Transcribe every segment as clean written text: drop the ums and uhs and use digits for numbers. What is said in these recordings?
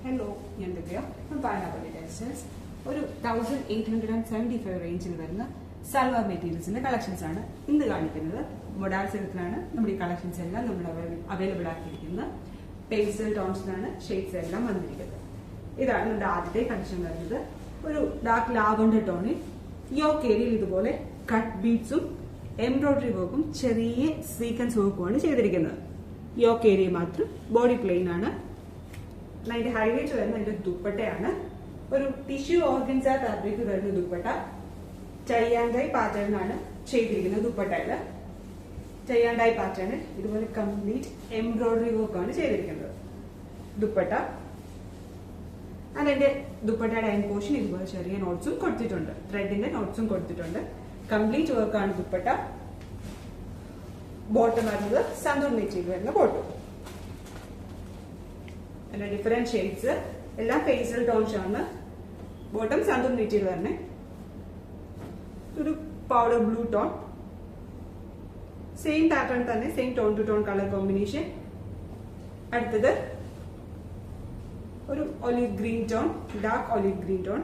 Hello, ഞാൻ ദിവ്യ from പാനാപള്ളി textiles. ഒരു 1875 റേഞ്ചിൽ വരുന്ന സൽവാർ മെറ്റീരിയൽസിന്റെ കളക്ഷൻസ് ആണ് ഇന്ന് കാണിക്കുന്നത്. മൊഡാൾ സിൽക്കിലാണ് നമ്മുടെ ഈ കളക്ഷൻസ് എല്ലാം നമ്മൾ അവൈലബിൾ ആക്കിയിരിക്കുന്നത്. പേസ്റ്റൽ ടോൺസിലാണ് ഷെയ്ഡ്സ് എല്ലാം വന്നിരിക്കുന്നത്. ഇതാണ് നമ്മുടെ ആദ്യത്തെ കളക്ഷൻ വരുന്നത്. ഒരു ഡാർക്ക് ലാവൻഡർ ടോണിൽ യോക്ക് ഏരിയയിൽ ഇതുപോലെ കട്ട് ബീഡ്സും എംബ്രോയിഡറി വർക്കും ചെറിയ സീക്വൻസ് വർക്കുമാണ് ചെയ്തിരിക്കുന്നത്. യോക്ക് ഏരിയ മാത്രം, ബോഡി പ്ലെയിൻ ആണ്. അതിന്റെ ഹൈലൈറ്റ് വരുന്ന അതിന്റെ ദുപ്പട്ടയാണ്. ഒരു ടിഷ്യൂ ഓർഗൻസ ഫാബ്രിക് വരുന്ന ദുപ്പട്ട. ചയ്യാണ്ടായി പാറ്റേൺ ആണ് ചെയ്തിരിക്കുന്നത്. ദുപ്പട്ടയില് ചയ്യാണ്ടായി പാറ്റേണിൽ ഇതുപോലെ കംപ്ലീറ്റ് എംബ്രോയിഡറി വർക്ക് ആണ് ചെയ്തിരിക്കുന്നത് ദുപ്പട്ട. അതിന്റെ ദുപ്പട്ടയുടെ എൻഡ് പോർഷൻ ഇതുപോലെ ചെറിയ നോട്ട്സും കൊടുത്തിട്ടുണ്ട്, ത്രെഡിന്റെ നോട്ട്സും കൊടുത്തിട്ടുണ്ട്. കംപ്ലീറ്റ് വർക്കാണ് ദുപ്പട്ട. ബോട്ടം വരുന്നത് സന്തൂർ മെറ്റീരിയൽ വരുന്ന ബോട്ടം. അതിന്റെ ഡിഫറെന്റ് ഷെയ്ഡ്സ് എല്ലാം പേസ്റ്റൽ ടോൺസ് ആണ്. ബോട്ടം സന്തൂർ മെറ്റീരിയൽ തന്നെ. ഒരു powder blue tone, same pattern തന്നെ, same tone to tone colour combination. അടുത്തത് ഒരു olive green tone, dark olive green tone.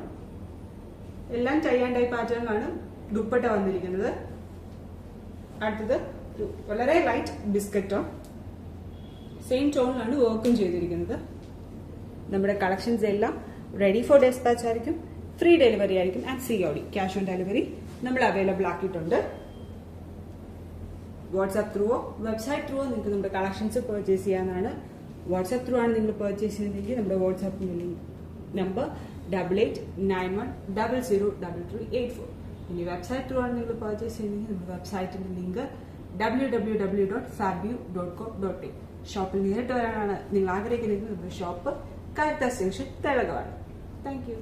എല്ലാം ടൈ ആൻഡ് ഡൈ പാറ്റേണിലാണ് ദുപ്പട്ട വന്നിരിക്കുന്നത്. അടുത്തത് ഒരു വളരെ ലൈറ്റ് ബിസ്ക്കറ്റ് ടോൺ, സെയിം ടോണിലാണ് വർക്കും ചെയ്തിരിക്കുന്നത്. നമ്മുടെ കളക്ഷൻസ് എല്ലാം റെഡി ഫോർ ഡെസ്പാച്ച് ആയിരിക്കും. ഫ്രീ ഡെലിവറി ആയിരിക്കും and COD, cash on delivery നമ്മൾ അവൈലബിൾ ആക്കിയിട്ടുണ്ട്. വാട്സ്ആപ്പ് ത്രൂവോ വെബ്സൈറ്റ് ത്രൂവോ നിങ്ങൾക്ക് നമ്മുടെ കളക്ഷൻസ് പർച്ചേസ് ചെയ്യാനാണ്. വാട്സ്ആപ്പ് ത്രൂ ആണ് നിങ്ങൾ പർച്ചേസ് ചെയ്യുന്നതെങ്കിൽ നമ്മുടെ വാട്സ്ആപ്പ് നമ്പർ 8891003384. ഇനി വെബ്സൈറ്റ് ത്രൂ ആണ് നിങ്ങൾ പർച്ചേസ് ചെയ്യുന്നതെങ്കിൽ നമ്മുടെ വെബ്സൈറ്റിന്റെ ലിങ്ക് www.fabu.co.in. ഷോപ്പിൽ നേരിട്ട് വരാനാണ് നിങ്ങൾ ആഗ്രഹിക്കുന്നതെങ്കിൽ നമ്മുടെ ഷോപ്പ് കലക്ടർ ജംഗ്ഷൻ, തിളകമാണ്. Thank U.